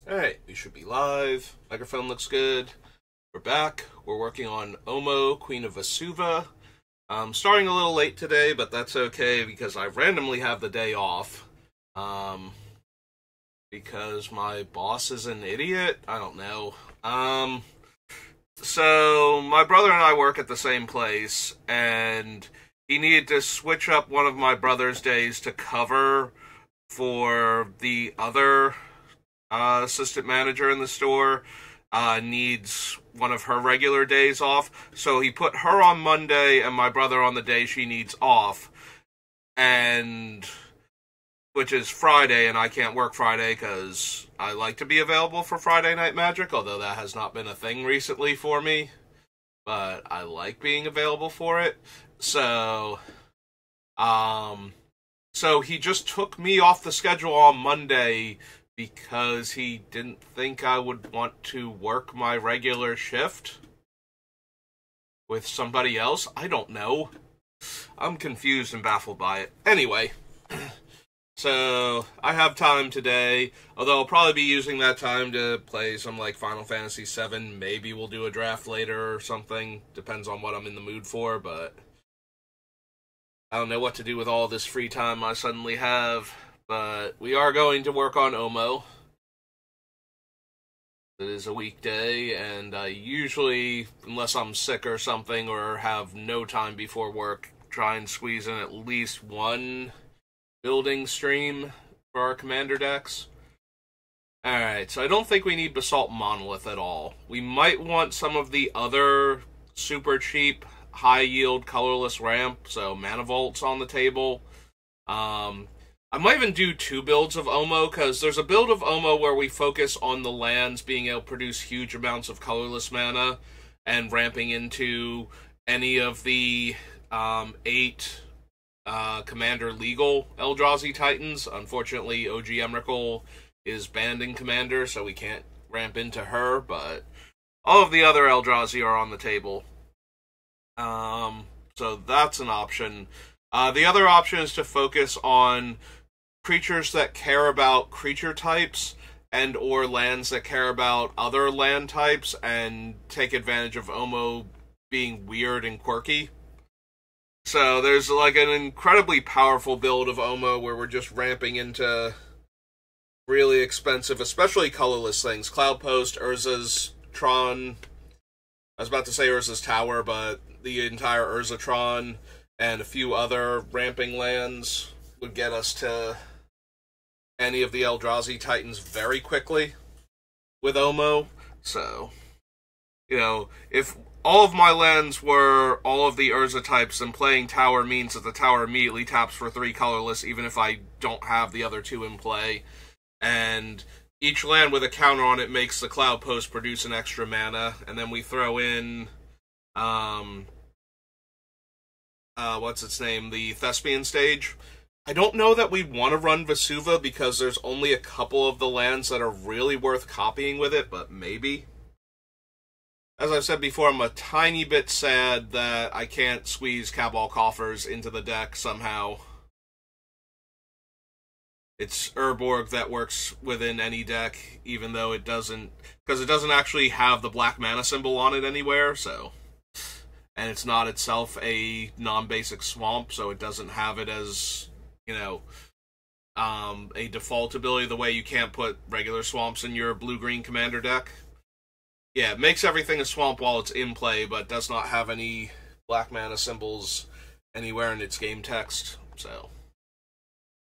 Alright, we should be live. Microphone looks good. We're back. We're working on Omo, Queen of Vesuva. I'm starting a little late today, but that's okay because I randomly have the day off. Because my boss is an idiot? I don't know. So my brother and I work at the same place, and he needed to switch up one of my brother's days to cover for the other assistant manager in the store needs one of her regular days off. So he put her on Monday and my brother on the day she needs off, and which is Friday, and I can't work Friday because I like to be available for Friday Night Magic, although that has not been a thing recently for me. But I like being available for it. So he just took me off the schedule on Monday because he didn't think I would want to work my regular shift with somebody else. I don't know. I'm confused and baffled by it. Anyway, so I have time today, although I'll probably be using that time to play some like Final Fantasy VII. Maybe we'll do a draft later or something. Depends on what I'm in the mood for, but I don't know what to do with all this free time I suddenly have. But we are going to work on Omo. It is a weekday, and I usually, unless I'm sick or something or have no time before work, try and squeeze in at least one building stream for our commander decks. Alright, so I don't think we need Basalt Monolith at all. We might want some of the other super cheap, high-yield, colorless ramp, so Mana Volt's on the table. I might even do two builds of Omo, because there's a build of Omo where we focus on the lands being able to produce huge amounts of colorless mana and ramping into any of the 8 Commander legal Eldrazi Titans. Unfortunately, OG Emrakul is banned in Commander, so we can't ramp into her, but all of the other Eldrazi are on the table. So that's an option. The other option is to focus on creatures that care about creature types and or lands that care about other land types and take advantage of Omo being weird and quirky. So there's like an incredibly powerful build of Omo where we're just ramping into really expensive, especially colorless things. Cloudpost, Urza's Tron. I was about to say Urza's Tower, but the entire Urzatron and a few other ramping lands would get us to any of the Eldrazi Titans very quickly with Omo. So, you know, if all of my lands were all of the Urza types, then playing Tower means that the Tower immediately taps for 3 colorless, even if I don't have the other 2 in play. And each land with a counter on it makes the Cloud Post produce an extra mana, and then we throw in, what's its name? The Thespian Stage. I don't know that we want to run Vesuva because there's only a couple of the lands that are really worth copying with it, but maybe. As I've said before, I'm a tiny bit sad that I can't squeeze Cabal Coffers into the deck somehow. It's Urborg that works within any deck, even though it doesn't, because it doesn't actually have the black mana symbol on it anywhere, so. And it's not itself a non-basic swamp, so it doesn't have it as, you know, a default ability the way you can't put regular swamps in your blue-green commander deck. Yeah, it makes everything a swamp while it's in play, but does not have any black mana symbols anywhere in its game text, so.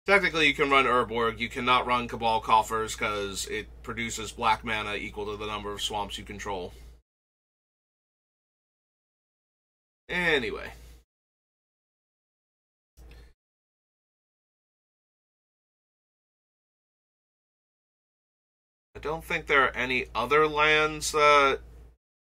Technically, you can run Urborg. You cannot run Cabal Coffers because it produces black mana equal to the number of swamps you control. Anyway. I don't think there are any other lands that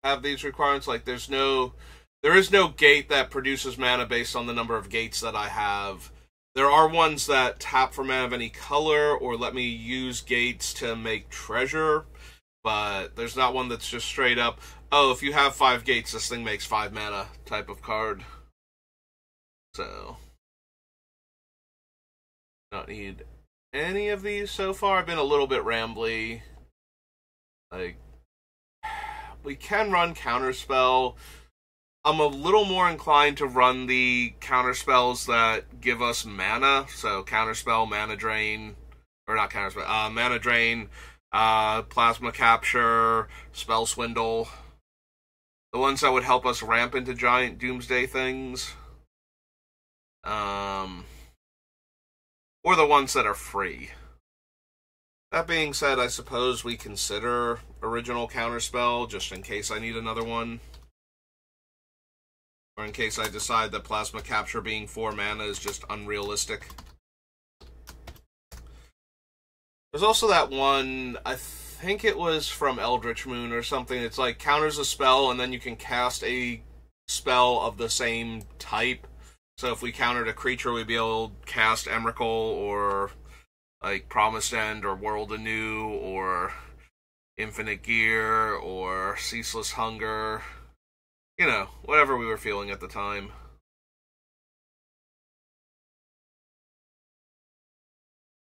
have these requirements. Like, there is no gate that produces mana based on the number of gates that I have. There are ones that tap for mana of any color, or let me use gates to make treasure, but there's not one that's just straight up, oh, if you have 5 gates, this thing makes 5 mana type of card. So, don't need any of these so far. I've been a little bit rambly. Like, we can run Counterspell. I'm a little more inclined to run the counterspells that give us mana. So Counterspell, Mana Drain, or not Counterspell, Mana Drain, Plasma Capture, Spell Swindle. The ones that would help us ramp into giant Doomsday things. Or the ones that are free. That being said, I suppose we consider original Counterspell, just in case I need another one. Or in case I decide that Plasma Capture being 4 mana is just unrealistic. There's also that one, I think it was from Eldritch Moon or something. It's like counters a spell and then you can cast a spell of the same type. So if we countered a creature, we'd be able to cast Emrakul or like Promised End or World Anew or Infinite Gear or Ceaseless Hunger. You know, whatever we were feeling at the time.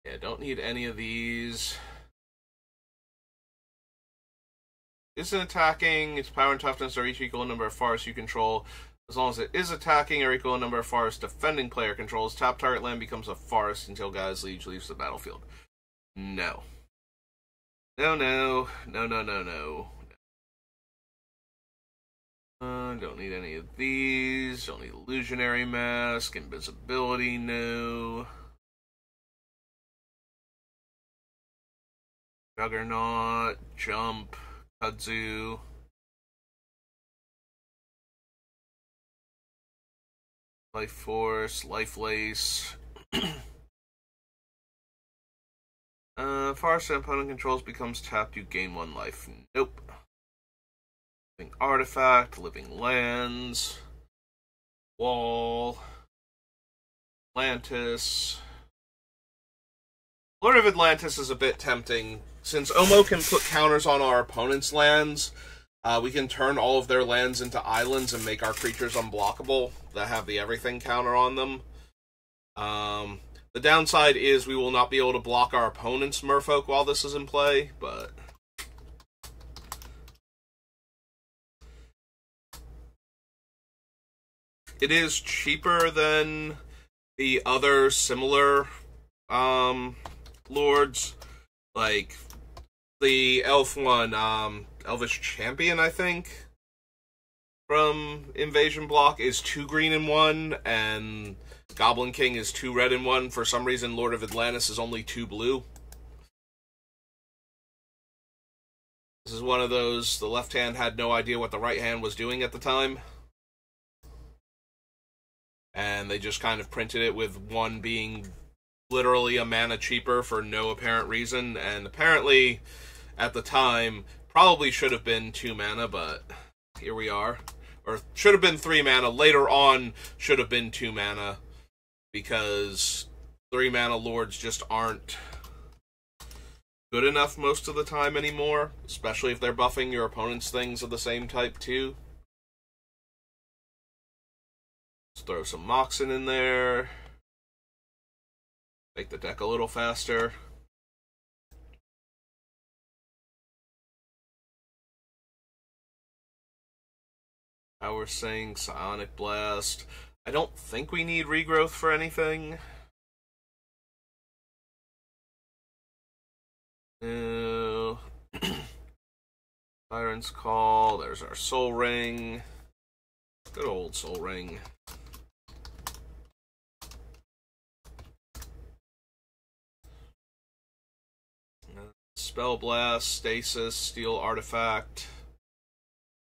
Yeah, don't need any of these. Isn't attacking, its power and toughness are each equal number of forests you control. As long as it is attacking or equal number of forests defending player controls, top target land becomes a forest until Gaia's Liege leaves the battlefield. No. No, no. No, no, no, no. Don't need any of these. Don't need Illusionary Mask. Invisibility, no. Juggernaut. Jump. Kudzu. Life Force. Life Lace. Forest opponent controls becomes tapped. You gain 1 life. Nope. Living Artifact, Living Lands, Wall, Atlantis. Lord of Atlantis is a bit tempting. Since Omo can put counters on our opponent's lands, we can turn all of their lands into islands and make our creatures unblockable that have the everything counter on them. The downside is we will not be able to block our opponent's Merfolk while this is in play, but it is cheaper than the other similar lords. Like the elf one, Elvish Champion, I think, from Invasion Block is 2 green and 1, and Goblin King is 2 red and 1. For some reason, Lord of Atlantis is only 2 blue. This is one of those, the left hand had no idea what the right hand was doing at the time. And they just kind of printed it with 1 being literally a mana cheaper for no apparent reason. And apparently, at the time, probably should have been 2 mana, but here we are. Or should have been 3 mana. Later on, should have been 2 mana. Because 3 mana lords just aren't good enough most of the time anymore. Especially if they're buffing your opponent's things of the same type too. Let's throw some Moxen in there. Make the deck a little faster. Now we're saying Psionic Blast. I don't think we need Regrowth for anything. No. Siren's Call. There's our Soul Ring. Good old Soul Ring. Spell Blast, Stasis, Steel Artifact,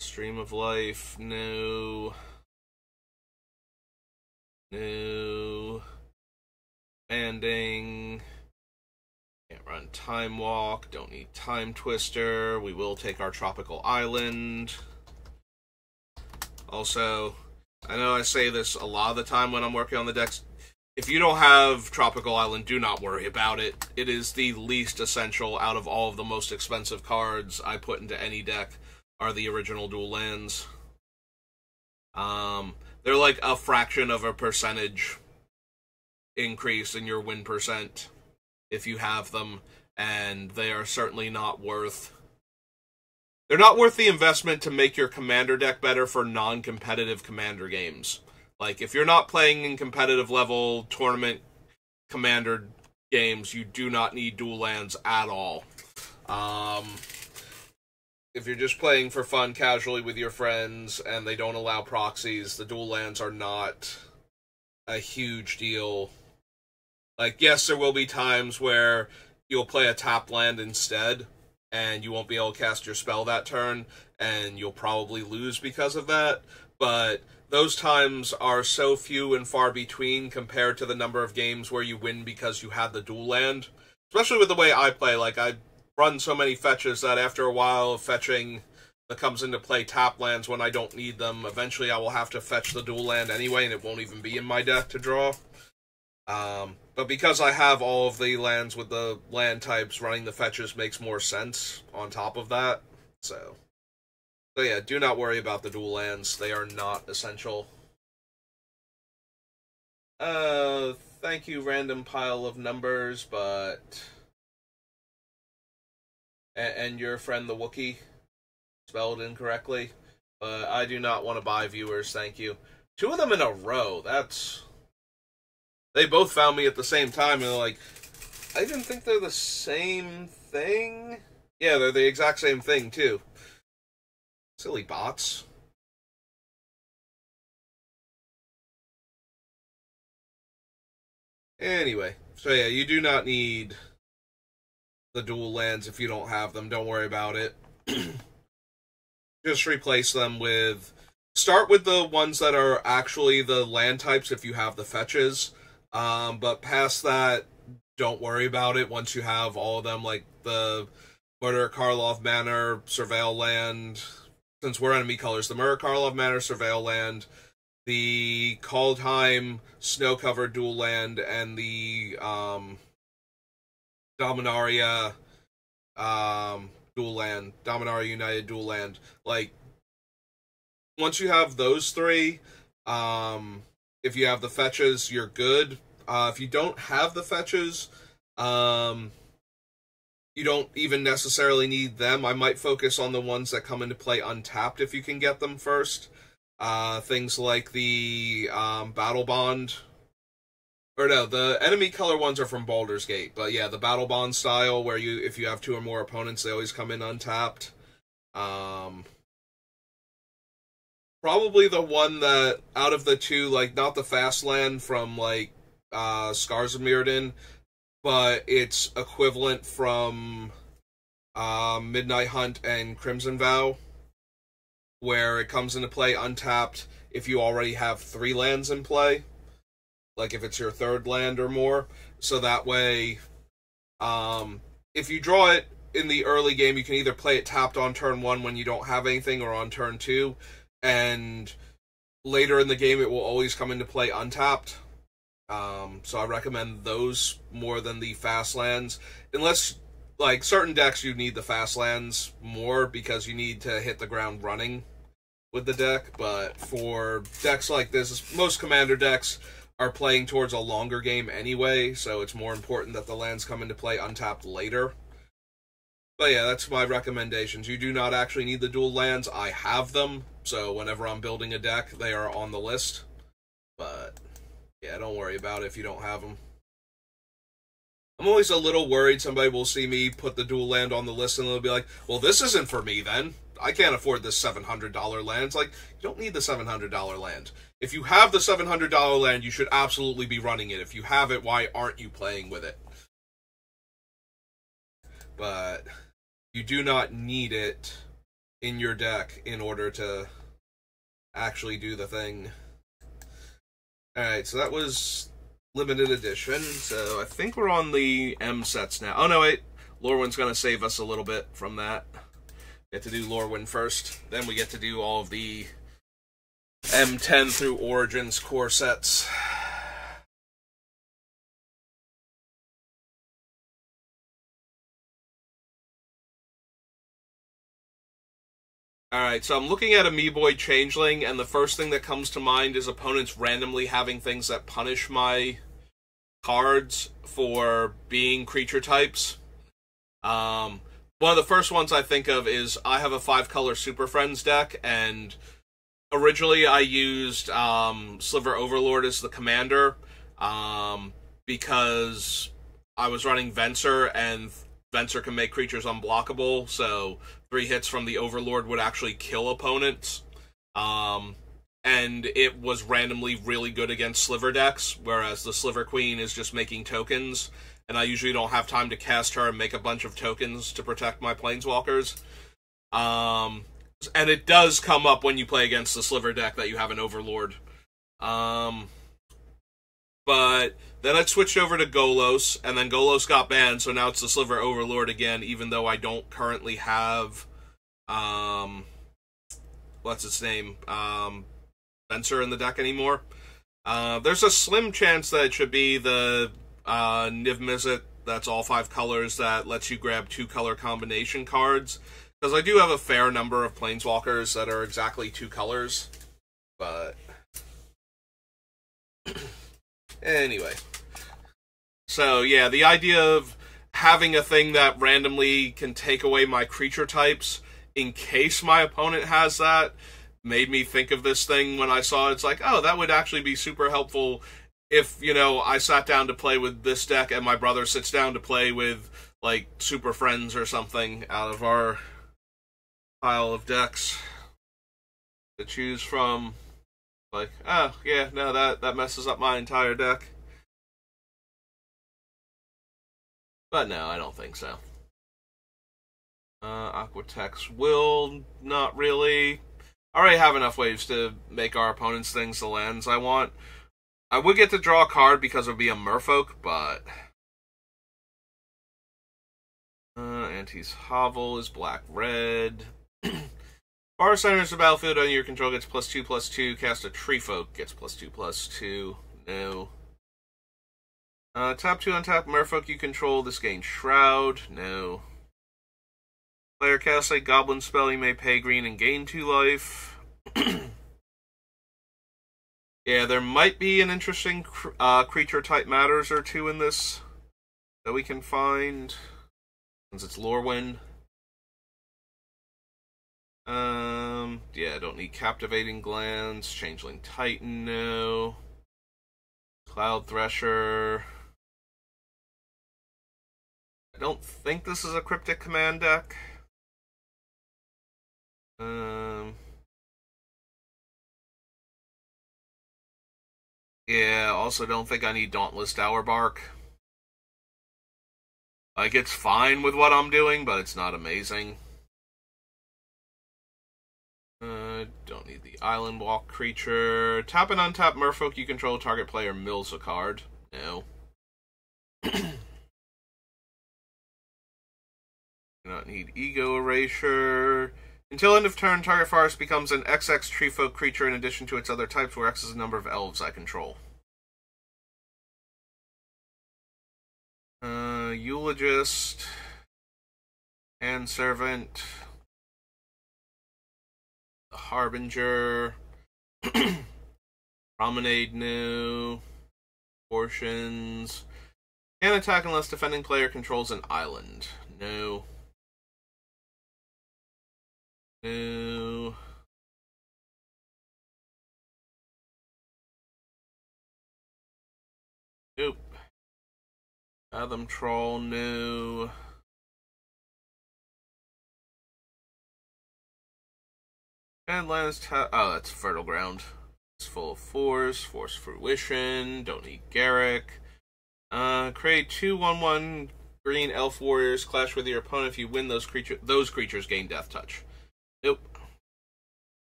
Stream of Life, no. No. Banding. Can't run Time Walk, don't need Time Twister. We will take our Tropical Island. Also, I know I say this a lot of the time when I'm working on the decks. If you don't have Tropical Island, do not worry about it. It is the least essential out of all of the most expensive cards I put into any deck are the original dual lands. They're like a fraction of a percentage increase in your win percent if you have them, and they are certainly not worth they're not worth the investment to make your commander deck better for non-competitive commander games. Like, if you're not playing in competitive level tournament commander games, you do not need dual lands at all. If you're just playing for fun casually with your friends and they don't allow proxies, the dual lands are not a huge deal. Like, yes, there will be times where you'll play a tap land instead, and you won't be able to cast your spell that turn, and you'll probably lose because of that, but those times are so few and far between compared to the number of games where you win because you had the dual land. Especially with the way I play, like, I run so many fetches that after a while of fetching that comes into play tap lands when I don't need them, eventually I will have to fetch the dual land anyway, and it won't even be in my deck to draw. But because I have all of the lands with the land types, running the fetches makes more sense on top of that. So yeah, do not worry about the dual lands. They are not essential. Thank you, random pile of numbers, but... And your friend the Wookiee, spelled incorrectly. But I do not want to buy viewers, thank you. 2 of them in a row, that's... They both found me at the same time, and they're like, I didn't think they're the same thing? Yeah, they're the exact same thing, too. Silly bots. Anyway, so yeah, you do not need the dual lands if you don't have them. Don't worry about it. Just replace them with... Start with the ones that are actually the land types if you have the fetches. But past that, don't worry about it once you have all of them, like the Murder Karlov Manor, Surveil Land, since we're enemy colors, the Murder Karlov Manor, Surveil Land, the Kaldheim Snow-Covered Dual Land, and the Dominaria Dual Land, Dominaria United Dual Land. Like, once you have those 3, if you have the fetches, you're good. If you don't have the fetches, you don't even necessarily need them. I might focus on the ones that come into play untapped if you can get them first. Things like the Battle Bond. Or no, the enemy color ones are from Baldur's Gate. But yeah, the Battle Bond style, where if you have 2 or more opponents, they always come in untapped. Probably the one that, out of the 2, like, not the fast land from, like, Scars of Mirrodin, but it's equivalent from Midnight Hunt and Crimson Vow, where it comes into play untapped if you already have 3 lands in play, like if it's your 3rd land or more. So that way, if you draw it in the early game, you can either play it tapped on turn 1 when you don't have anything, or on turn 2, and later in the game it will always come into play untapped. So I recommend those more than the fast lands. Unless, like, certain decks you need the fast lands more because you need to hit the ground running with the deck. But for decks like this, most commander decks are playing towards a longer game anyway, so it's more important that the lands come into play untapped later. But yeah, that's my recommendations. You do not actually need the dual lands. I have them, so whenever I'm building a deck, they are on the list. But yeah, don't worry about it if you don't have them. I'm always a little worried somebody will see me put the dual land on the list and they'll be like, well, this isn't for me then. I can't afford this $700 land. It's like, you don't need the $700 land. If you have the $700 land, you should absolutely be running it. If you have it, why aren't you playing with it? But you do not need it in your deck in order to actually do the thing. Alright, so that was limited edition. So I think we're on the M sets now. Oh no, wait. Lorwyn's going to save us a little bit from that. Get to do Lorwyn first. Then we get to do all of the M10 through Origins core sets. Alright, so I'm looking at Amiiboid Changeling, and the first thing that comes to mind is opponents randomly having things that punish my cards for being creature types. one of the first ones I think of is I have a 5-color Super Friends deck, and originally I used Sliver Overlord as the commander, because I was running Venser, and Venser can make creatures unblockable, so 3 hits from the Overlord would actually kill opponents. And it was randomly really good against Sliver decks, whereas the Sliver Queen is just making tokens, and I usually don't have time to cast her and make a bunch of tokens to protect my Planeswalkers. And it does come up when you play against the Sliver deck that you have an Overlord. But then I switched over to Golos, and then Golos got banned, so now it's the Sliver Overlord again, even though I don't currently have, what's its name, Venser in the deck anymore. There's a slim chance that it should be the Niv Mizzet that's all 5 colors that lets you grab 2-color combination cards, because I do have a fair number of Planeswalkers that are exactly 2 colors, but anyway. So yeah, the idea of having a thing that randomly can take away my creature types in case my opponent has that made me think of this thing when I saw it. It's like, oh, that would actually be super helpful if, you know, I sat down to play with this deck and my brother sits down to play with, like, Super Friends or something out of our pile of decks to choose from. Like, oh, yeah, no, that messes up my entire deck. But no, I don't think so. Aquatex will not really. I already have enough ways to make our opponent's things the lands I want. I would get to draw a card because it would be a Merfolk, but Auntie's Hovel is black-red. Forest enters the battlefield under your control, gets +2/+2. Cast a Treefolk, gets +2/+2. No. Top 2 untap Merfolk you control. This gains Shroud. No. Player casts a Goblin spell. You may pay green and gain 2 life. Yeah, there might be an interesting creature type matters or 2 in this that we can find, since it's Lorwyn. Yeah, I don't need Captivating Glance. Changeling Titan, no. Cloud Thresher. I don't think this is a Cryptic Command deck. Yeah, also don't think I need Dauntless Dowerbark. Like, it's fine with what I'm doing, but it's not amazing. Don't need the Island Walk creature. Tap and untap Merfolk you control. Target player mills a card. No. Do not need Ego Erasure. Until end of turn, target forest becomes an XX Treefolk creature in addition to its other types, where X is the number of elves I control. Eulogist. Handservant. The Harbinger. Promenade, no. Portions. Can't attack unless defending player controls an island. No. No. Nope. Fathom Troll, no. And lands oh, that's Fertile Ground. It's full of Force Fruition, don't need Garrick. Create 2/1/1 green elf warriors, clash with your opponent. If you win, those creatures gain Death Touch. Nope.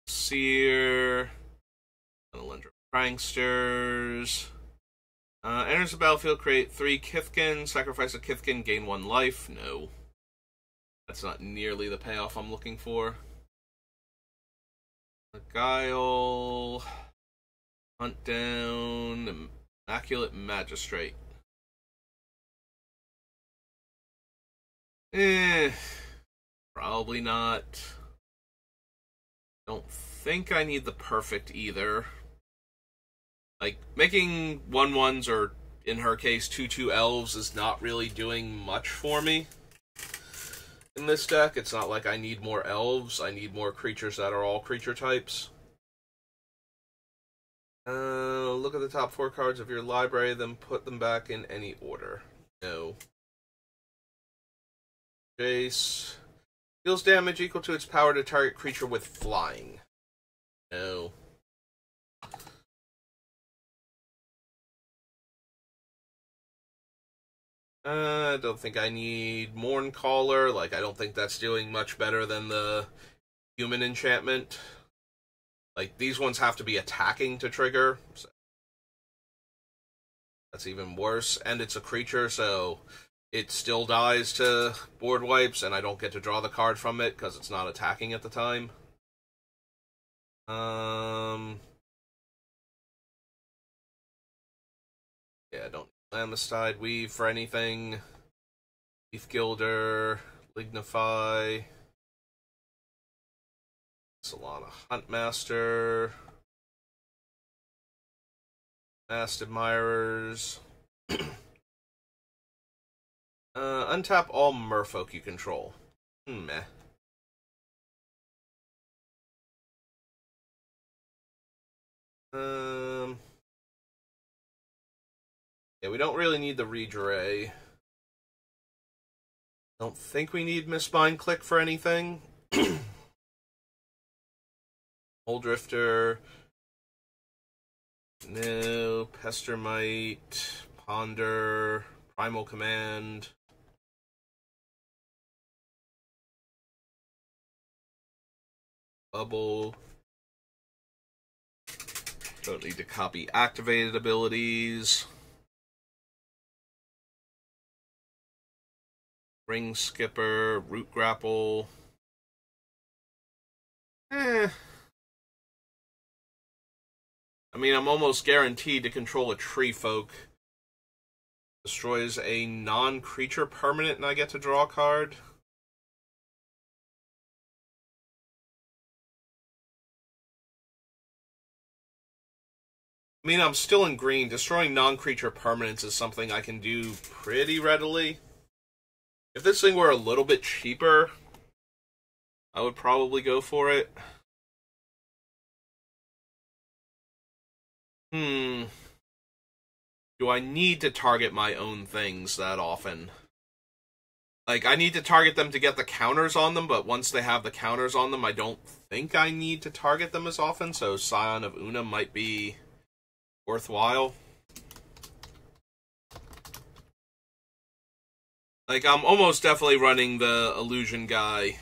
Seer. Lender Pranksters. Enters the battlefield, create 3 Kithkin, sacrifice a Kithkin, gain 1 life. No. That's not nearly the payoff I'm looking for. Guile. Hunt down. Immaculate Magistrate. Probably not. Don't think I need the perfect either. Like, making 1/1s, or in her case 2/2 elves, is not really doing much for me. in this deck. It's not like I need more elves. I need more creatures that are all creature types. Look at the top 4 cards of your library, then put them back in any order. No. Jace. Deals damage equal to its power to target creature with flying. No. I don't think I need Mourncaller. Like, I don't think that's doing much better than the human enchantment. Like, these ones have to be attacking to trigger. So that's even worse. And it's a creature, so it still dies to board wipes, and I don't get to draw the card from it because it's not attacking at the time. Yeah, I don't need Lamestide, Weave for anything. Leaf Gilder, Lignify. Solana Huntmaster. Masked Admirers. Untap all merfolk you control. Meh. Yeah, we don't really need the Redray. Don't think we need Miss Spine Click for anything. Old Drifter. No. Pestermite. Ponder. Primal Command. Bubble. Don't need to copy activated abilities. Ring Skipper, Root Grapple. I mean, I'm almost guaranteed to control a Tree Folk. Destroys a non-creature permanent and I get to draw a card. I mean, I'm still in green. Destroying non-creature permanents is something I can do pretty readily. If this thing were a little bit cheaper, I would probably go for it. Do I need to target my own things that often? Like, I need to target them to get the counters on them, but once they have the counters on them, I don't think I need to target them as often, so Scion of Una might be worthwhile. Like, I'm almost definitely running the illusion guy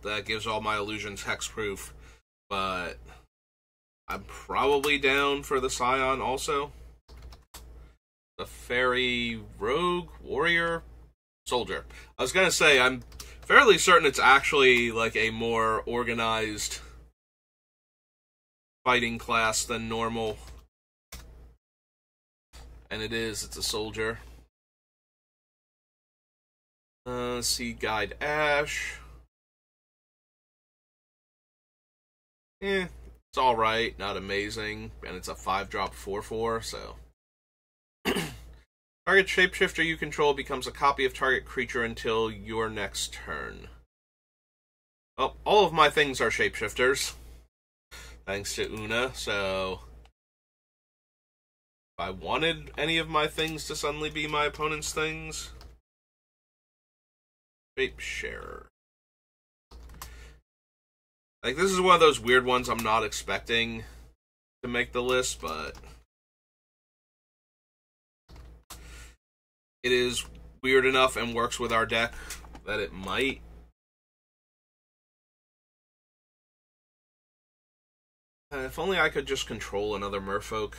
that gives all my illusions hexproof, but I'm probably down for the Scion also. The Fairy Rogue, Warrior, Soldier. I was gonna say, I'm fairly certain it's actually like a more organized fighting class than normal. And it is, it's a soldier. Seed Guide Ash. It's alright, not amazing. And it's a 5-drop 4/4, so. Target shapeshifter you control becomes a copy of target creature until your next turn. Well, all of my things are shapeshifters. Thanks to Una, so if I wanted any of my things to suddenly be my opponent's things, Shapesharer. Like, this is one of those weird ones I'm not expecting to make the list, but it is weird enough and works with our deck that it might. If only I could just control another merfolk.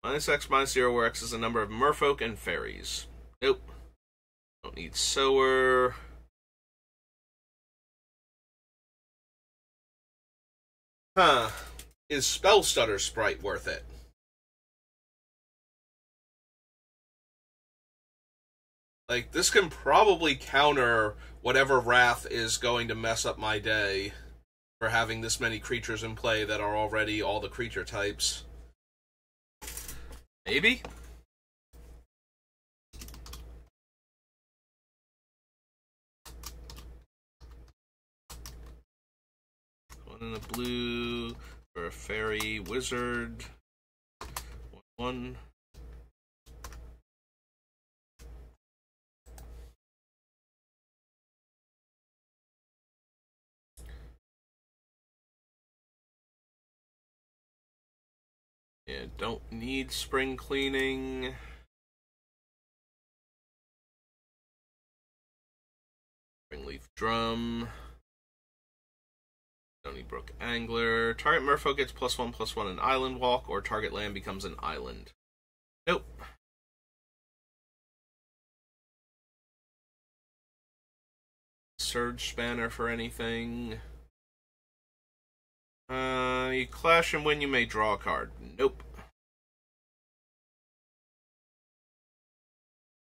-X, -0, where X is the number of merfolk and fairies. Nope. Don't need Sower. Is Spellstutter Sprite worth it? Like, this can probably counter whatever Wrath is going to mess up my day for having this many creatures in play that are already all the creature types. Maybe? One in the blue for a fairy wizard. 1/1. Yeah, don't need spring cleaning. Springleaf drum. Don't need brook angler. Target merfolk gets +1/+1 an island walk, or target land becomes an island. Nope. Surge spanner for anything. You clash and win, you may draw a card. Nope.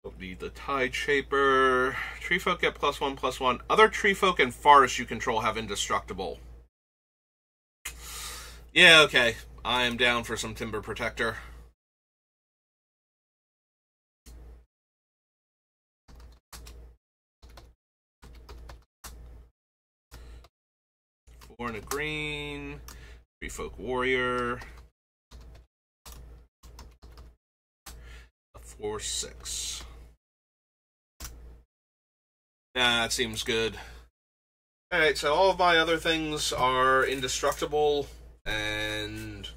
Don't need the Tide Shaper. Treefolk get +1/+1. Other treefolk and forests you control have indestructible. Yeah, okay. I am down for some Timber Protector. Four and a green. Treefolk Warrior. A 4/6. Nah, that seems good. Alright, so all of my other things are indestructible, and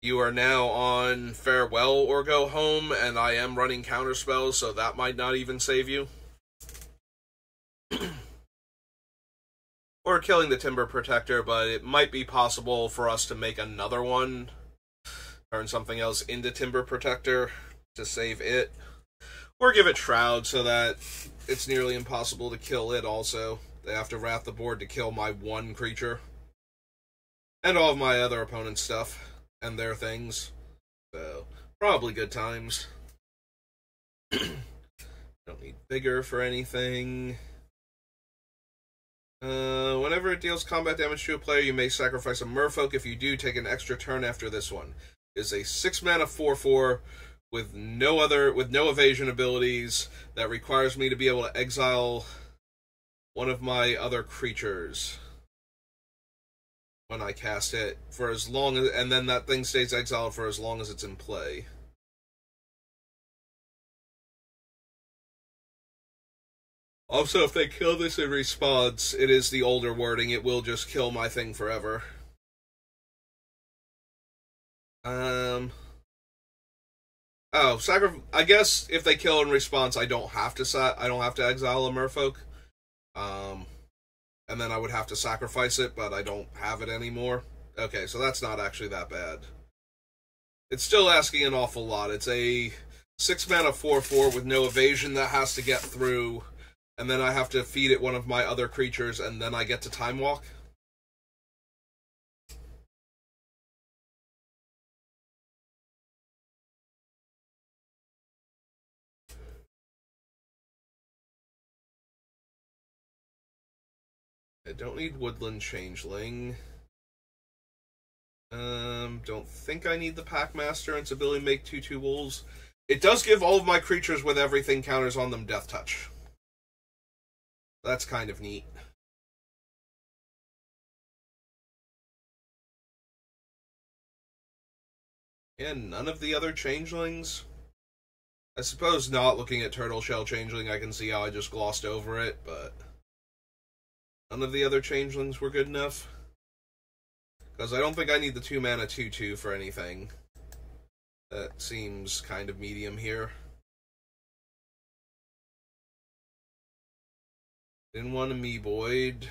you are now on Farewell or Go Home, and I am running counterspells, so that might not even save you. Or killing the Timber Protector, but it might be possible for us to make another one. Turn something else into Timber Protector to save it. Or give it Shroud so that it's nearly impossible to kill it also. They have to wrap the board to kill my one creature. And all of my other opponent's stuff. And their things. So, probably good times. Don't need Vigor for anything. Whenever it deals combat damage to a player, you may sacrifice a merfolk. If you do, take an extra turn after this one. It's a 6-mana 4/4 with no evasion abilities that requires me to be able to exile one of my other creatures when I cast it for as long as, and then that thing stays exiled for as long as it's in play. Also, if they kill this in response, it is the older wording, it will just kill my thing forever. Oh, I guess if they kill in response, I don't have to exile a merfolk. And then I would have to sacrifice it, but I don't have it anymore. Okay, so that's not actually that bad. It's still asking an awful lot. It's a 6-mana 4/4 with no evasion that has to get through, and then I have to feed it one of my other creatures, and then I get to Time Walk. I don't need Woodland Changeling. Don't think I need the Packmaster and its ability to make 2/2 wolves. It does give all of my creatures with everything counters on them Death Touch. That's kind of neat. And none of the other changelings? I suppose not looking at Turtle Shell Changeling, I can see how I just glossed over it, but none of the other changelings were good enough. Because I don't think I need the 2-mana 2/2 for anything. That seems kind of medium here. Didn't want Amoeboid.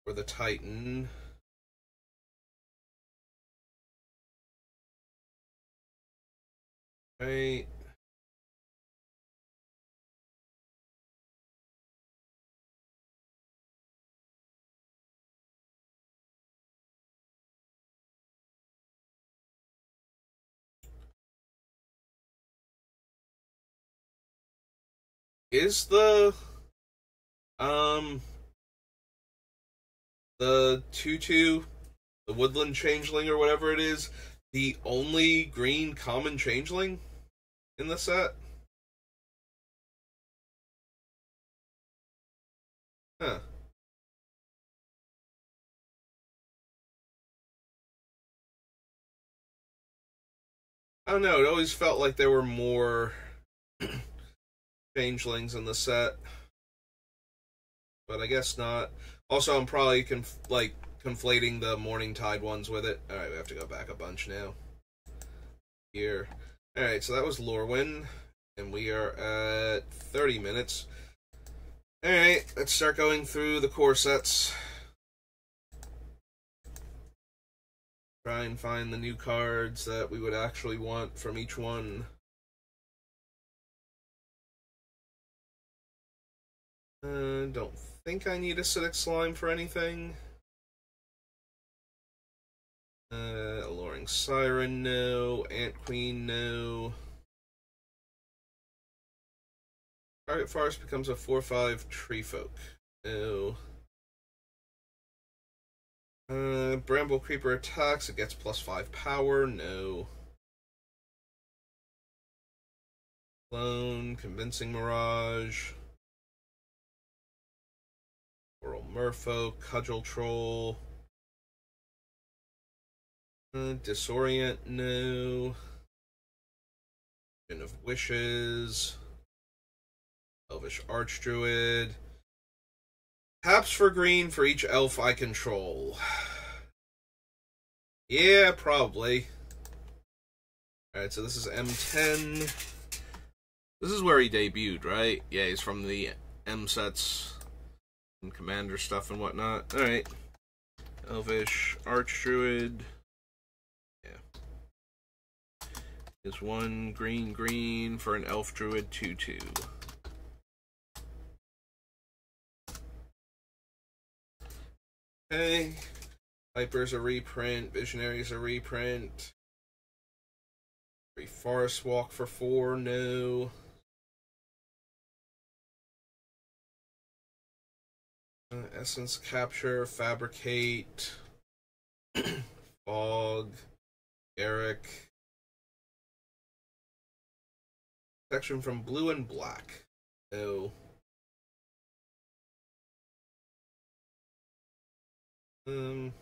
Or the Titan. Right. Is the 2/2, the Woodland Changeling or whatever it is, the only green common changeling in the set? Huh. I don't know, it always felt like there were more changelings in the set, but I guess not. Also, I'm probably conflating the Morning Tide ones with it. Alright, we have to go back a bunch now. Here. Alright, so that was Lorwyn, and we are at 30 minutes. Alright, let's start going through the core sets. Try and find the new cards that we would actually want from each one. Don't think I need Acidic Slime for anything. Alluring Siren, no. Ant Queen, no. Target Forest becomes a 4/5 Tree Folk. No. Bramble Creeper attacks, it gets +5 power, no. Clone, Convincing Mirage. Oral Merfolk, Cudgel Troll. Disorient, no. Vision of Wishes. Elvish Archdruid. Taps for green for each elf I control. Yeah, probably. Alright, so this is M10. This is where he debuted, right? Yeah, he's from the M sets and Commander stuff and whatnot. Alright. Elvish Archdruid. Yeah. Is 1 green for an Elf Druid 2/2. Okay. Viper's a reprint. Visionary's a reprint. Free Forest Walk for 4, no. Essence Capture, Fabricate. Fog. Eric. Section from Blue and Black, no. Don't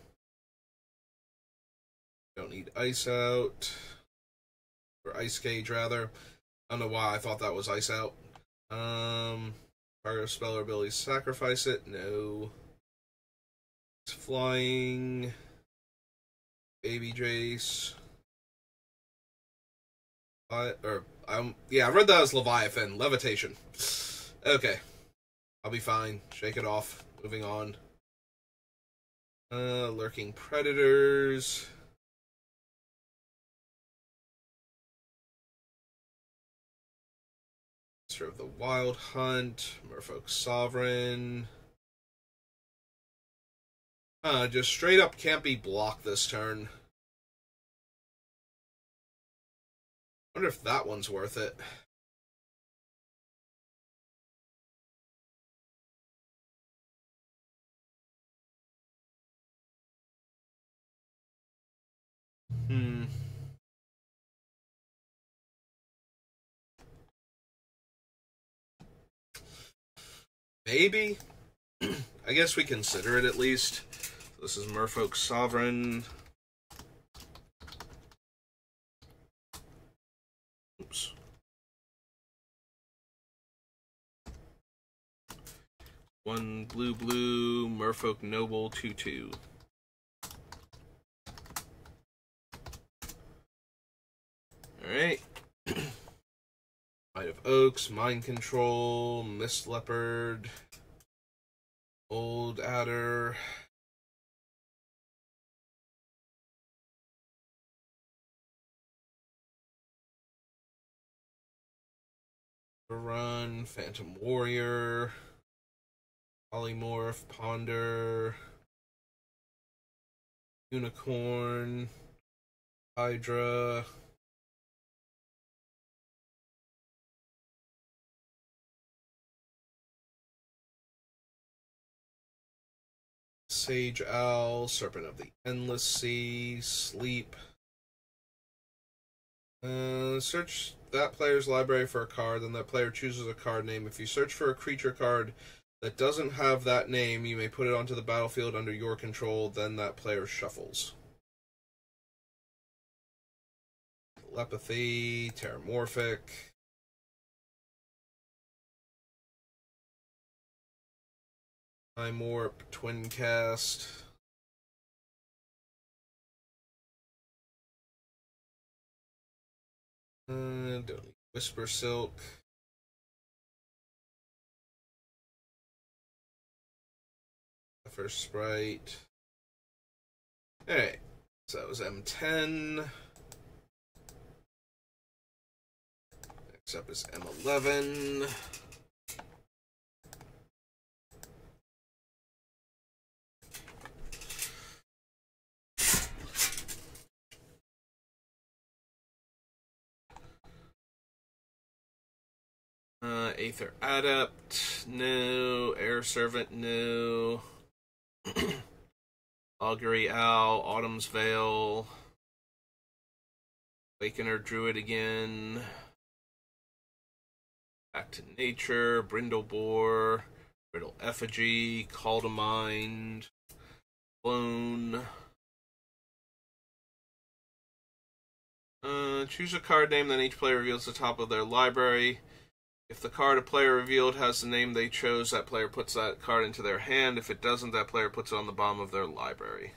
need Ice Out. Or Ice Cage, rather. I don't know why I thought that was Ice Out. Target spell or ability, sacrifice it. No. It's flying. Baby Jace. Yeah, I read that as Leviathan. Levitation. Okay. I'll be fine. Shake it off. Moving on. Lurking Predators. Master of the Wild Hunt. Merfolk Sovereign. Just straight up can't be blocked this turn. Wonder if that one's worth it. Maybe? I guess we consider it at least. This is Merfolk Sovereign. Oops. One blue, Merfolk Noble 2/2. Alright. Might of Oaks, Mind Control, Mist Leopard, Old Adder. Run, Phantom Warrior, Polymorph, Ponder, Unicorn, Hydra. Sage Owl, Serpent of the Endless Sea, Sleep. Search that player's library for a card, then that player chooses a card name. If you search for a creature card that doesn't have that name, you may put it onto the battlefield under your control, then that player shuffles. Telepathy, Terramorphic. Time Warp, Twin Cast. Don't need Whisper Silk. First Sprite. Alright, so that was M10. Next up is M11. Aether Adept, no. Air Servant, no. Augury Owl, Autumn's Veil. Awakener Druid again. Back to Nature, Brindlebore, Brittle Effigy, Call to Mind, Clone. Choose a card name, then each player reveals the top of their library. If the card a player revealed has the name they chose, that player puts that card into their hand. If it doesn't, that player puts it on the bottom of their library.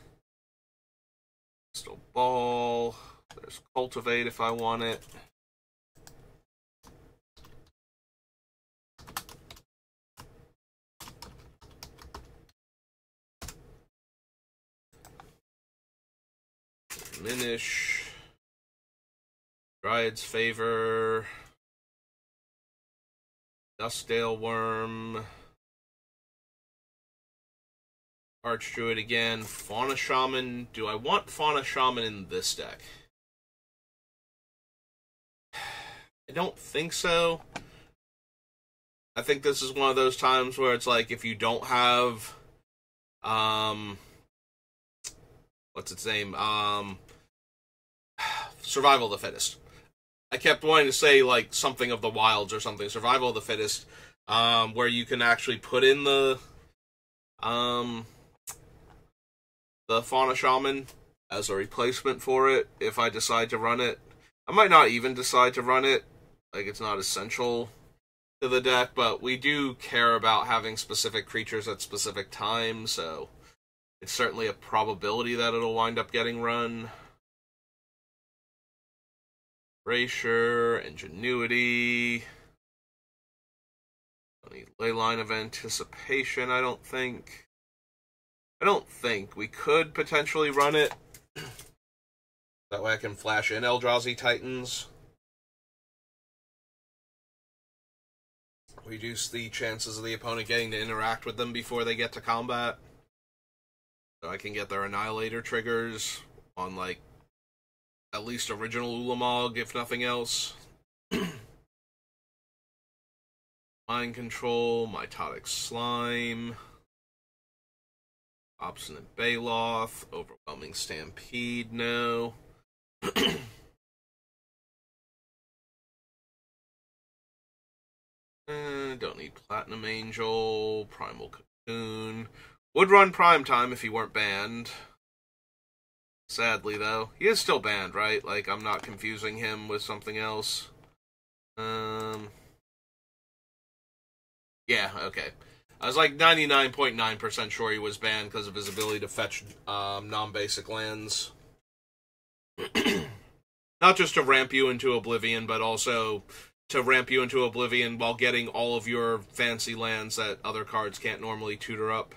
Crystal Ball. There's Cultivate if I want it. Diminish. Dryad's Favor. Dustdale Worm. Archdruid again. Fauna Shaman. Do I want Fauna Shaman in this deck? I don't think so. I think this is one of those times where it's like if you don't have what's its name? Survival of the Fittest. I kept wanting to say, like, something of the wilds or something. Survival of the Fittest, where you can actually put in the Fauna Shaman as a replacement for it if I decide to run it. I might not even decide to run it. Like, it's not essential to the deck, but we do care about having specific creatures at specific times, so it's certainly a probability that it'll wind up getting run. Erasure, Ingenuity. Don't need Leyline of Anticipation, I don't think. We could potentially run it. That way I can flash in Eldrazi Titans. Reduce the chances of the opponent getting to interact with them before they get to combat. So I can get their Annihilator triggers on, like, at least original Ulamog, if nothing else. Mind Control, Mitotic Slime, Obstinate Baloth, Overwhelming Stampede, no. Don't need Platinum Angel, Primal Cocoon. Would run Primetime if he weren't banned. Sadly, though. He is still banned, right? Like, I'm not confusing him with something else. Yeah, okay. I was like 99.9% sure he was banned because of his ability to fetch non-basic lands. Not just to ramp you into Oblivion, but also to ramp you into Oblivion while getting all of your fancy lands that other cards can't normally tutor up.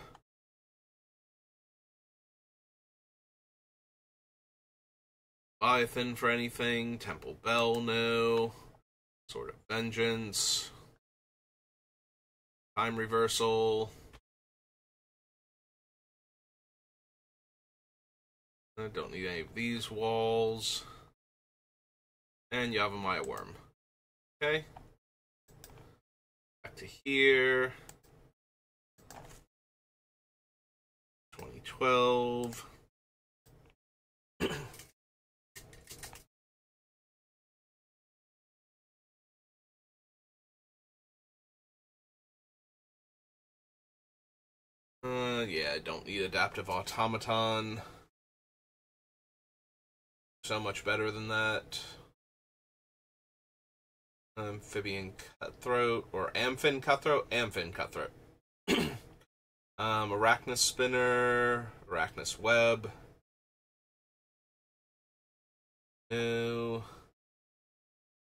Leviathan for anything. Temple Bell, no. Sword of Vengeance. Time Reversal. I don't need any of these walls. And Yavimaya Worm. Okay. Back to here. 2012. Yeah, I don't need Adaptive Automaton. So much better than that. Amphibian Cutthroat, or Amphin Cutthroat? Amphin Cutthroat. Arachnus Spinner, Arachnus Web. No.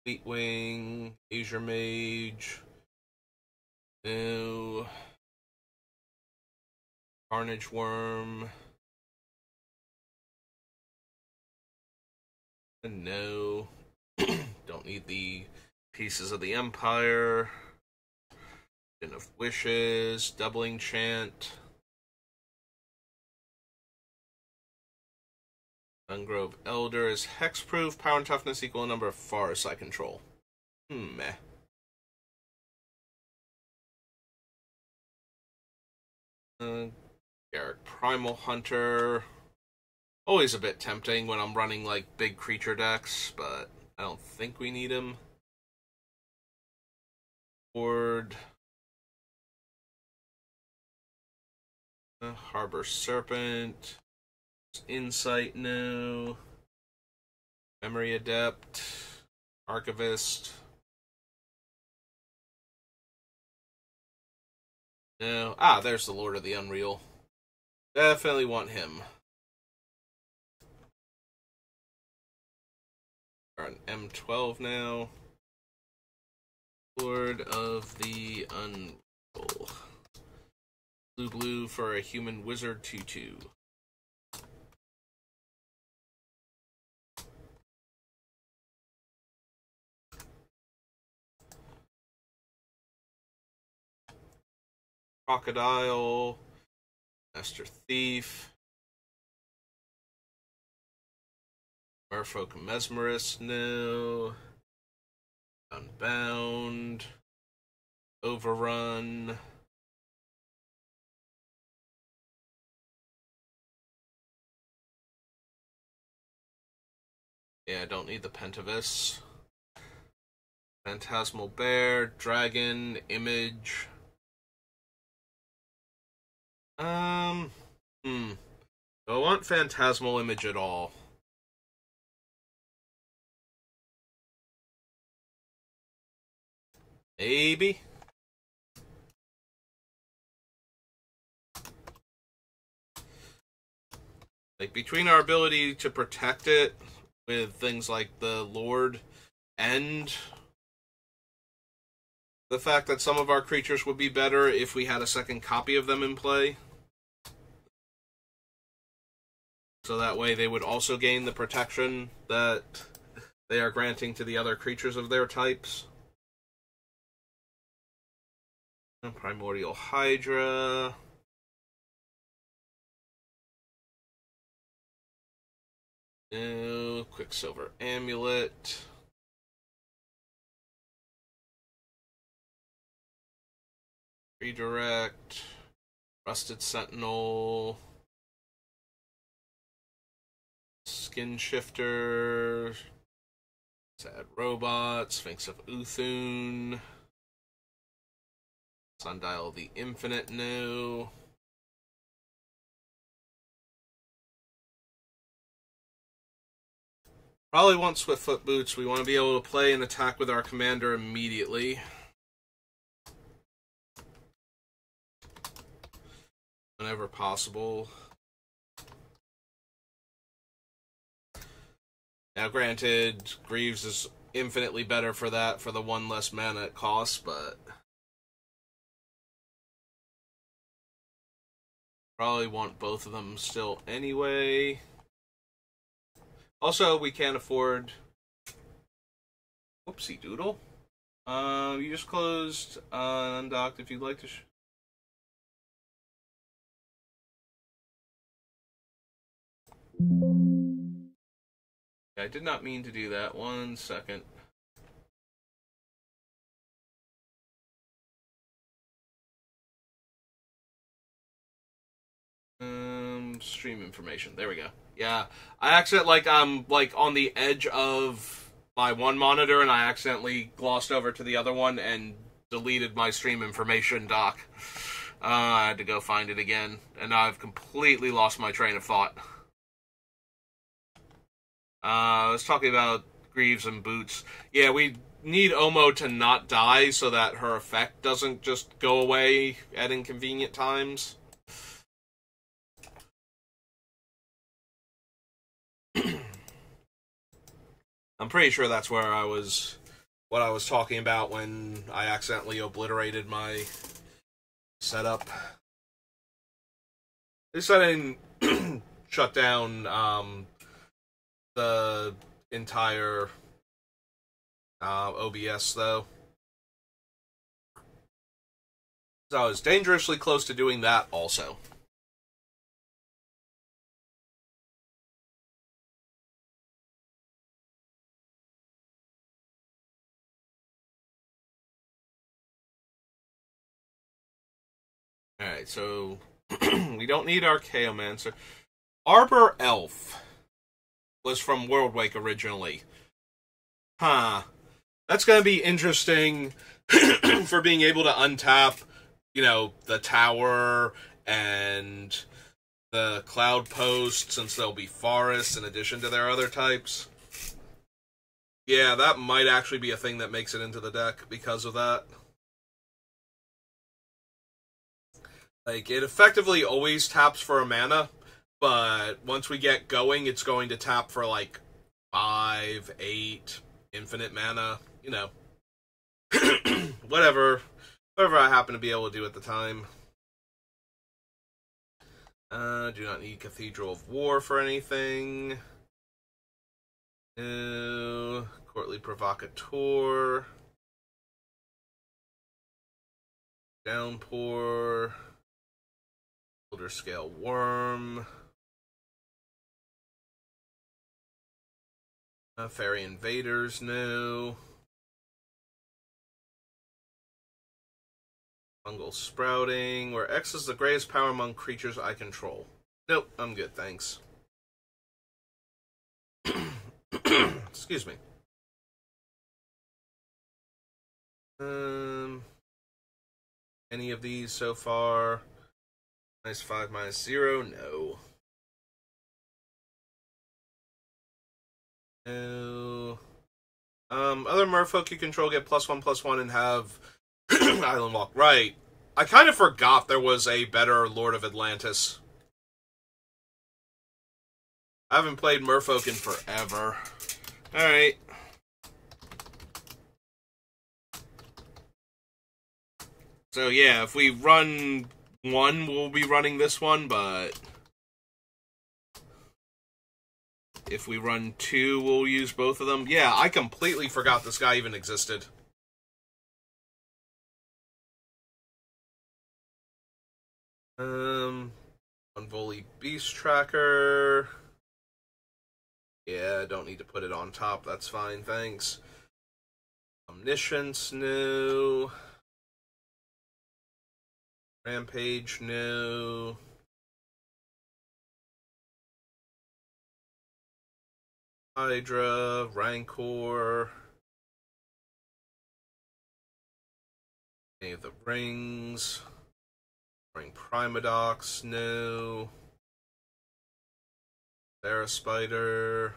Fleetwing, Azure Mage. No. Carnage Worm. No. Don't need the Pieces of the Empire. Den of Wishes. Doubling Chant. Sungrove Elder is hexproof. Power and toughness equal a number of forests I control. Meh. Garrick Primal Hunter. Always a bit tempting when I'm running, like, big creature decks, but I don't think we need him. Horde. Harbor Serpent. Insight, no. Memory Adept. Archivist. No. Ah, there's the Lord of the Unreal. Definitely want him. We're on M12 now. Lord of the Unreal. Blue for a human wizard 2/2. Crocodile. Master Thief. Merfolk Mesmerist, no. Unbound. Overrun. Yeah, I don't need the Pentavis. Phantasmal Bear, Dragon, Image. Do I want Phantasmal Image at all? Maybe? Like, between our ability to protect it with things like the Lord and the fact that some of our creatures would be better if we had a second copy of them in play. So that way they would also gain the protection that they are granting to the other creatures of their types. Primordial Hydra. Quicksilver Amulet. Redirect. Rusted Sentinel. Skin Shifter. Sad Robot. Sphinx of Uthun. Sundial the Infinite, no. Probably want Swiftfoot Boots. We want to be able to play and attack with our commander immediately. Whenever possible. Now, granted, Greaves is infinitely better for that, for the one less mana it costs, but probably want both of them still anyway. Also, we can't afford... Whoopsie doodle. You just closed undocked if you'd like to... I did not mean to do that. 1 second. Stream information. There we go. Yeah, I accidentally, I'm on the edge of my one monitor, and I accidentally glossed over to the other one and deleted my stream information doc. I had to go find it again, and now I've completely lost my train of thought. I was talking about Greaves and Boots. Yeah, we need Omo to not die so that her effect doesn't just go away at inconvenient times. I'm pretty sure that's what I was talking about when I accidentally obliterated my setup. At least I didn't shut down the entire OBS, though. So I was dangerously close to doing that also. Alright, so we don't need Archaeomancer. Arbor Elf was from Worldwake originally. Huh. That's going to be interesting for being able to untap, you know, the tower and the cloud post, since there'll be forests in addition to their other types. Yeah, that might actually be a thing that makes it into the deck because of that. Like, it effectively always taps for a mana, but once we get going, it's going to tap for, like, 5, 8, infinite mana, you know. Whatever I happen to be able to do at the time. Do not need Cathedral of War for anything. No. Courtly Provocateur. Downpour. Elder Scale Worm. Fairy Invaders, no. Fungal Sprouting, where X is the greatest power among creatures I control. Nope, I'm good, thanks. Excuse me. Any of these so far? -5, -0, no. No. Other merfolk you control get +1/+1 and have Island Walk. Right. I kind of forgot there was a better Lord of Atlantis. I haven't played merfolk in forever. Alright. So yeah, if we run one, we'll be running this one, but if we run two, we'll use both of them. Yeah, I completely forgot this guy even existed. Unvolley Beast Tracker. Yeah, don't need to put it on top. That's fine, thanks. Omniscience, no. Rampage, no. Hydra, Rancor. Any of the rings. Ring Primadox, no. Sarah Spider.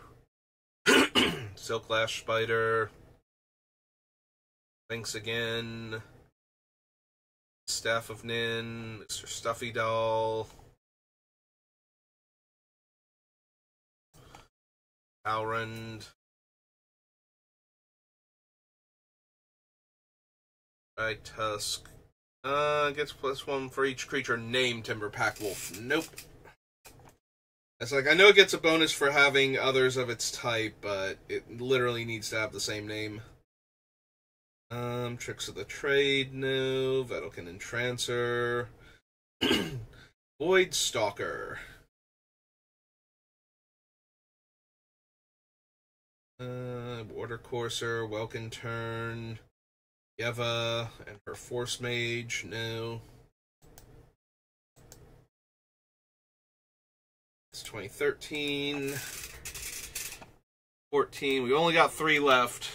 Silklash Spider. Thanks again. Staff of Nin. Mr. Stuffy Doll. Alrund. Right Tusk. Gets +1 for each creature named Timber Pack Wolf. Nope. It's like, I know it gets a bonus for having others of its type, but it literally needs to have the same name. Tricks of the Trade, no. Vedalken Entrancer. Void Stalker. Border Courser, Welkin Turn. Yeva and her Force Mage, no. It's 2013. 14. We only got 3 left.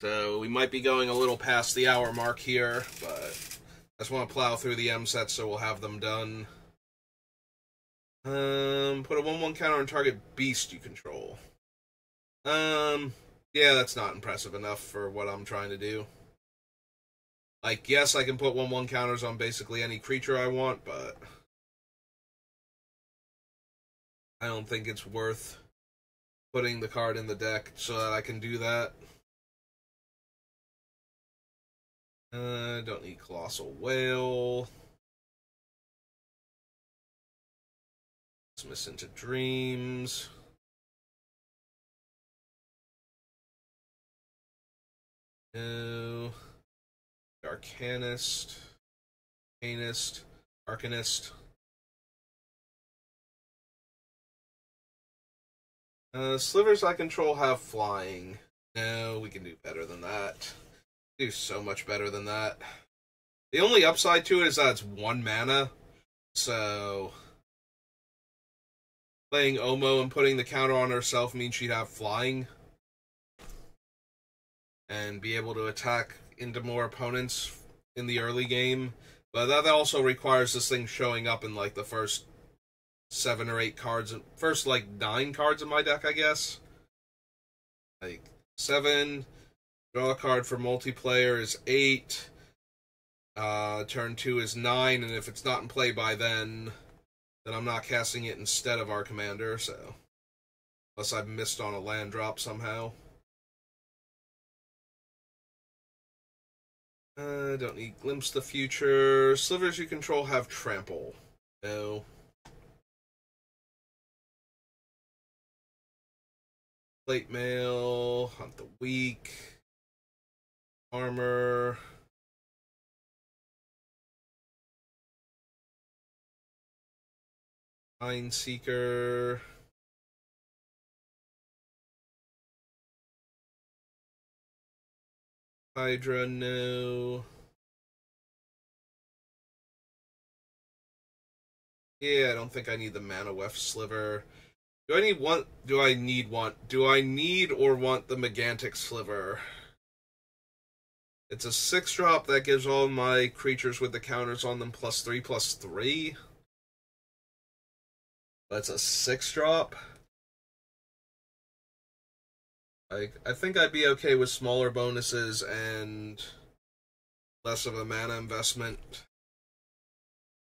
So we might be going a little past the hour mark here, but I just want to plow through the M sets so we'll have them done. Put a 1/1 counter on target beast you control. Yeah, that's not impressive enough for what I'm trying to do. Like, yes, I can put 1/1 counters on basically any creature I want, but I don't think it's worth putting the card in the deck so that I can do that. Don't need Colossal Whale. Dismiss into Dreams. No. Arcanist. Arcanist. Slivers I control have flying. No, we can do better than that. Do so much better than that. The only upside to it is that it's 1 mana, so playing Omo and putting the counter on herself means she'd have flying and be able to attack into more opponents in the early game. But that also requires this thing showing up in like the first 7 or 8 cards, first like 9 cards in my deck, I guess. Like 7, draw a card for multiplayer is 8, turn 2 is 9, and if it's not in play by then I'm not casting it instead of our commander, so unless I've missed on a land drop somehow. Don't need Glimpse the Future. Slivers you control have Trample. No. Plate Mail, Hunt the Weak, Armor, Mindseeker, Hydra, no. Yeah, I don't think I need the Mana Weft Sliver. Do I need one? Do I need one? Do I need or want the Megantic Sliver? It's a 6-drop that gives all my creatures with the counters on them +3/+3. That's a 6-drop. I think I'd be okay with smaller bonuses and less of a mana investment.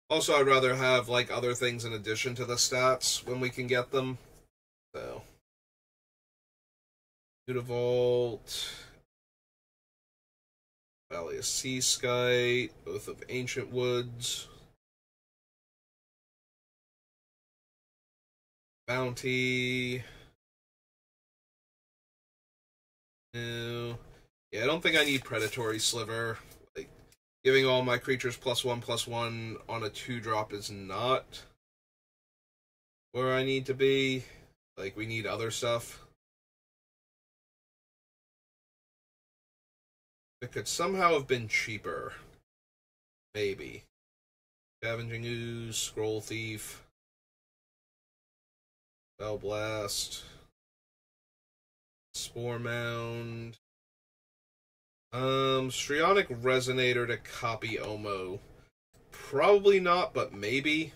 Also, I'd rather have like other things in addition to the stats when we can get them. So, Mutavault, Valley of Seasky, Oath of Ancient Woods, Bounty. No. Yeah, I don't think I need Predatory Sliver. Like, giving all my creatures +1/+1 on a 2-drop is not where I need to be. Like, we need other stuff. It could somehow have been cheaper. Maybe. Scavenging Ooze, Scroll Thief, Spell Blast, Spore Mound, Strionic Resonator to copy Omo. Probably not, but maybe.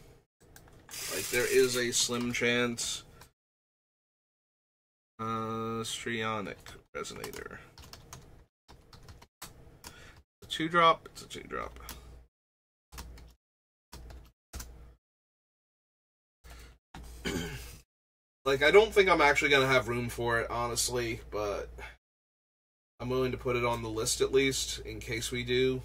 Like, there is a slim chance. Strionic Resonator. A 2-drop? It's a 2-drop. Like, I don't think I'm actually going to have room for it, honestly, but I'm willing to put it on the list at least, in case we do.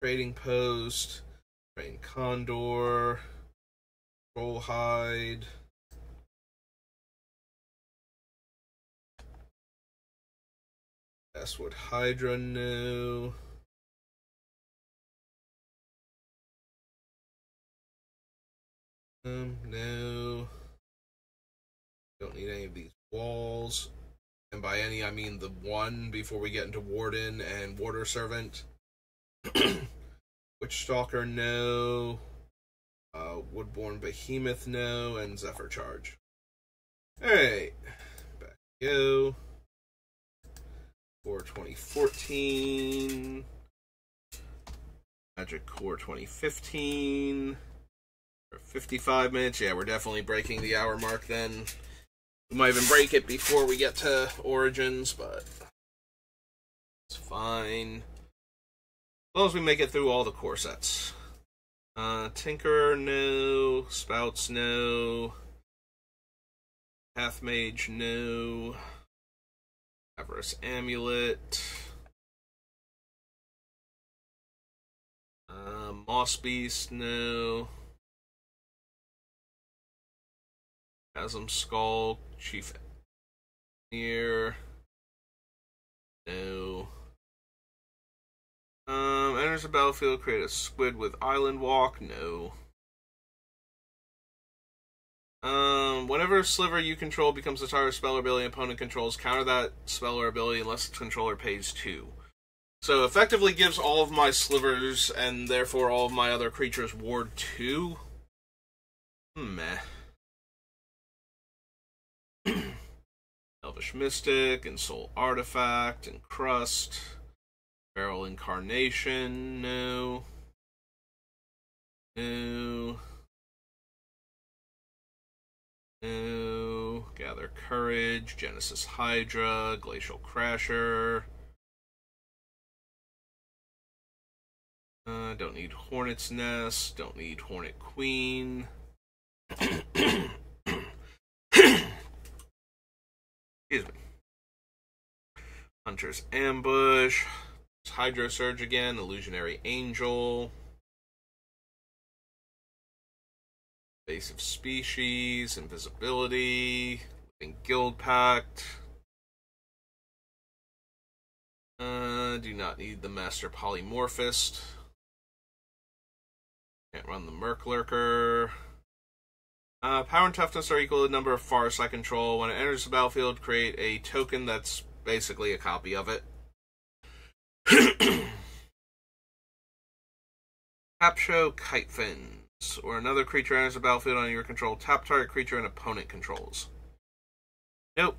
Trading Post, Train Condor, Trollhide, Basswood Hydra, no. No. Don't need any of these walls. And by any, I mean the one before we get into Warden and Warder Servant. Witchstalker, no. Woodborne Behemoth, no. And Zephyr Charge. Alright. Back we go. Core 2014. Magic Core 2015. For 55 minutes. Yeah, we're definitely breaking the hour mark then. We might even break it before we get to Origins, but it's fine. As long as we make it through all the core sets. Tinkerer, no. Spouts, no. Pathmage, no. Avarice Amulet. Moss Beast, no. Chasm Skull, Chief Engineer, no. Enters the battlefield, create a squid with Island Walk, no. Whenever a sliver you control becomes the target of spell or ability an opponent controls, counter that spell or ability unless its controller pays 2. So effectively gives all of my slivers, and therefore all of my other creatures, ward 2. Meh. Elvish Mystic, and Soul Artifact, and Crust. Feral Incarnation, no. No. No. Gather Courage, Genesis Hydra, Glacial Crasher. Don't need Hornet's Nest, don't need Hornet Queen. Excuse me. Hunter's Ambush, Hydro Surge again, Illusionary Angel. Invasive Species, Invisibility, Living Guild Pact. Do not need the Master Polymorphist. Can't run the Merc Lurker. Power and toughness are equal to the number of forests I control. When it enters the battlefield, create a token that's basically a copy of it. Capsho Kite Fins, or another creature enters the battlefield on your control. Tap target creature an opponent controls. Nope.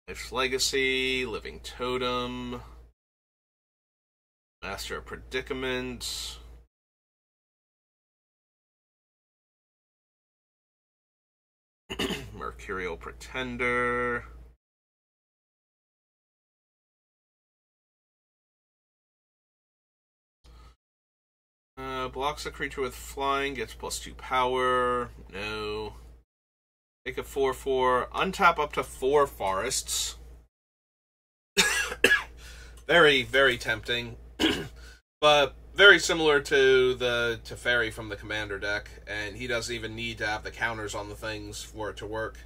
Life's Legacy, Living Totem, Master of Predicaments. Mercurial Pretender. Blocks a creature with flying, gets +2 power. No. Take a 4/4. Untap up to 4 forests. Very, very tempting. But very similar to the Teferi from the Commander deck, and he doesn't even need to have the counters on the things for it to work.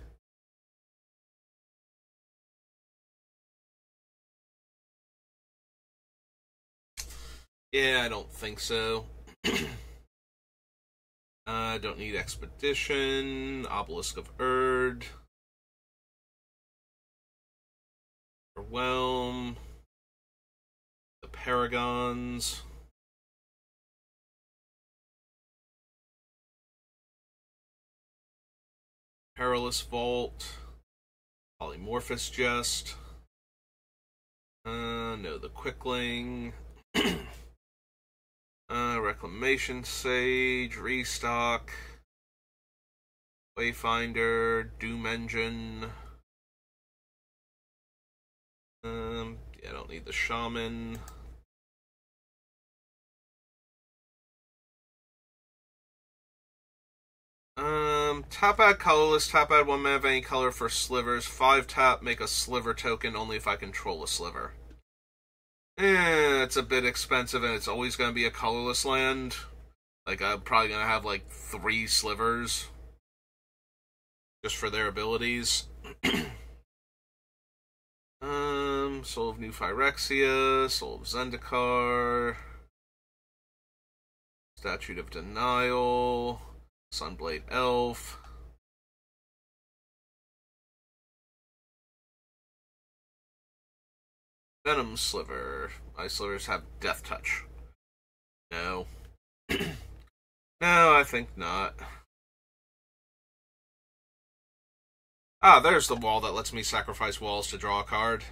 Yeah, I don't think so. Don't need Expedition, Obelisk of Erd, Overwhelm, the Paragons. Perilous Vault, Polymorphous Jest. No, the Quickling. Reclamation Sage, Restock, Wayfinder, Doom Engine. Yeah, I don't need the Shaman. Tap add colorless, tap add 1 mana of any color for slivers. 5 tap, make a sliver token only if I control a sliver. It's a bit expensive, and it's always going to be a colorless land. Like, I'm probably going to have, like, 3 slivers. Just for their abilities. Soul of New Phyrexia, Soul of Zendikar, Statute of Denial, Sunblade Elf. Venom Sliver. My slivers have Death Touch. No. No, I think not. Ah, there's the wall that lets me sacrifice walls to draw a card.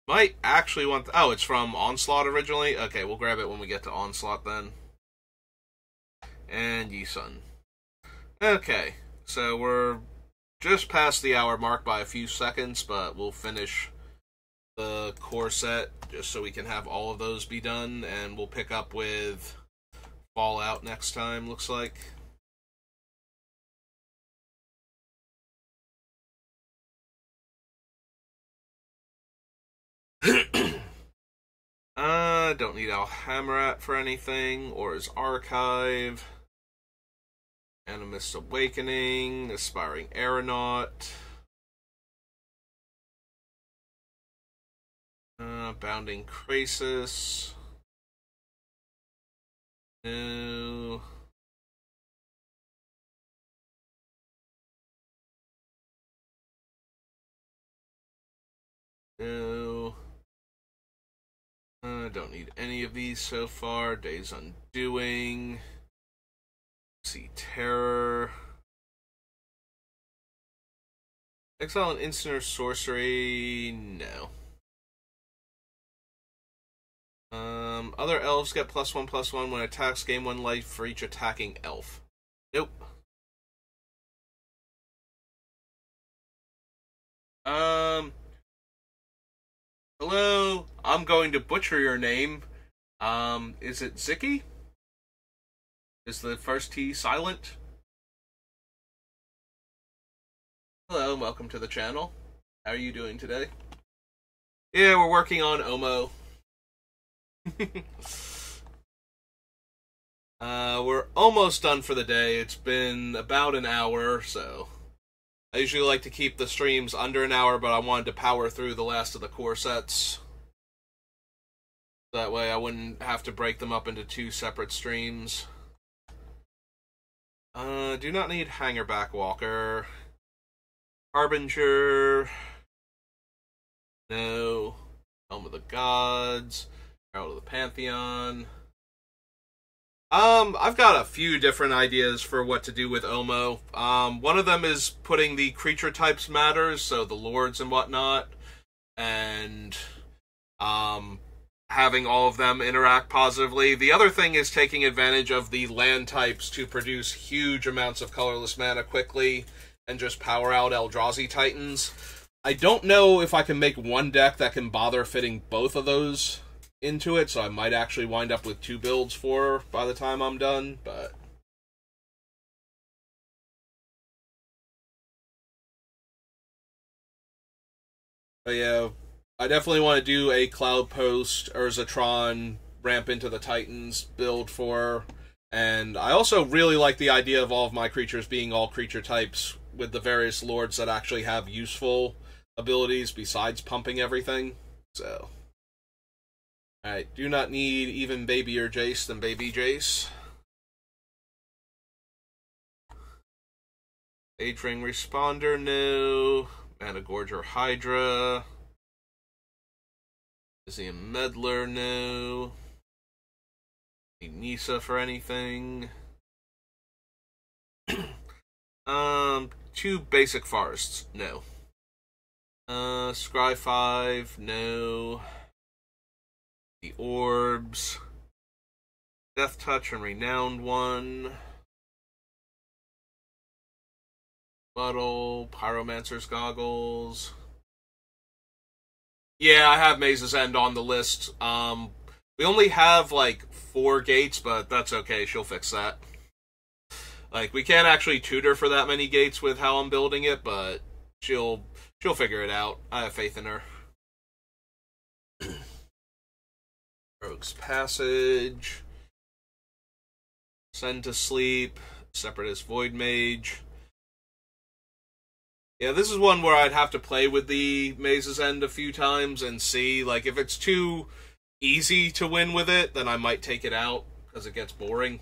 Might actually want... oh, it's from Onslaught originally? Okay, we'll grab it when we get to Onslaught then. And Yisun. Okay, so we're just past the hour mark by a few seconds, but we'll finish the core set just so we can have all of those be done, and we'll pick up with Fallout next time, looks like. Don't need Alhamrat for anything, or his archive. Animist Awakening, Aspiring Aeronaut. Bounding Krasis. No. No. Don't need any of these so far. Days Undoing. See Terror. Exile and Instant or Sorcery. No. Other elves get +1/+1 when attacks, gain 1 life for each attacking elf. Nope. Hello, I'm going to butcher your name. Is it Ziki? Is the first T silent? Hello, welcome to the channel. How are you doing today? Yeah, we're working on Omo. We're almost done for the day. It's been about an hour, so I usually like to keep the streams under an hour, but I wanted to power through the last of the core sets. That way I wouldn't have to break them up into 2 separate streams. Do not need Hangerback Walker. Harbinger. No. Helm of the Gods. Herald of the Pantheon. I've got a few different ideas for what to do with Omo. One of them is putting the creature types matters, so the lords and whatnot, and, having all of them interact positively. The other thing is taking advantage of the land types to produce huge amounts of colorless mana quickly, and just power out Eldrazi Titans. I don't know if I can make one deck that can bother fitting both of those into it, so I might actually wind up with 2 builds for her by the time I'm done, but yeah, I definitely want to do a Cloud Post Urzatron ramp into the Titans build for her, and I also really like the idea of all of my creatures being all creature types with the various lords that actually have useful abilities besides pumping everything, so... Alright, do not need even Babier Jace than Baby Jace. Age Ring Responder, no. Mana Gorger Hydra. Lysian Meddler, no. Need Nisa for anything. 2 basic forests, no. Scry 5, no. The Orbs, Death Touch and Renowned One, Muddle, Pyromancer's Goggles. Yeah, I have Maze's End on the list. We only have, like, 4 gates, but that's okay, she'll fix that. Like, we can't actually tutor for that many gates with how I'm building it, but she'll figure it out. I have faith in her. Rogue's Passage, Send to Sleep, Separatist Void Mage. Yeah, this is one where I'd have to play with the Maze's End a few times and see, like, if it's too easy to win with it, then I might take it out, because it gets boring.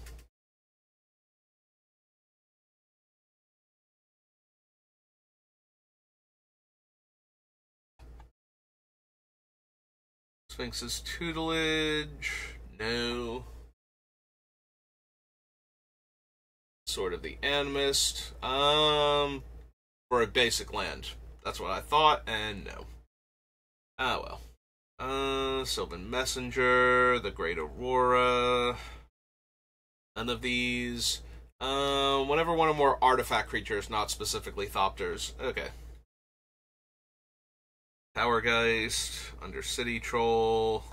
Sphinx's Tutelage, no. Sword of the Animist. For a basic land. That's what I thought, and no. Ah, well. Sylvan Messenger, the Great Aurora. None of these. Whenever one or more artifact creatures, not specifically Thopters. Okay. Towergeist, Undercity Troll.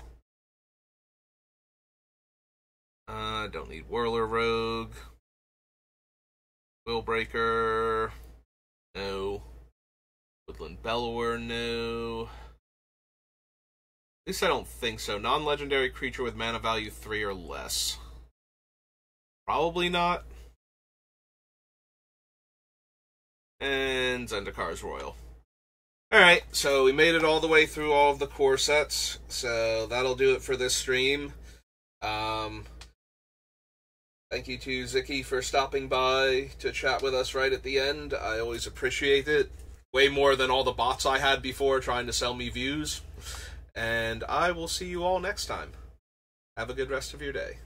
Don't need Whirler Rogue. Willbreaker. No. Woodland Bellower, no. At least I don't think so. Non-legendary creature with mana value 3 or less. Probably not. And Zendakar's Royal. Alright, so we made it all the way through all of the core sets. So that'll do it for this stream. Thank you to Ziki for stopping by to chat with us right at the end. I always appreciate it. Way more than all the bots I had before trying to sell me views. And I will see you all next time. Have a good rest of your day.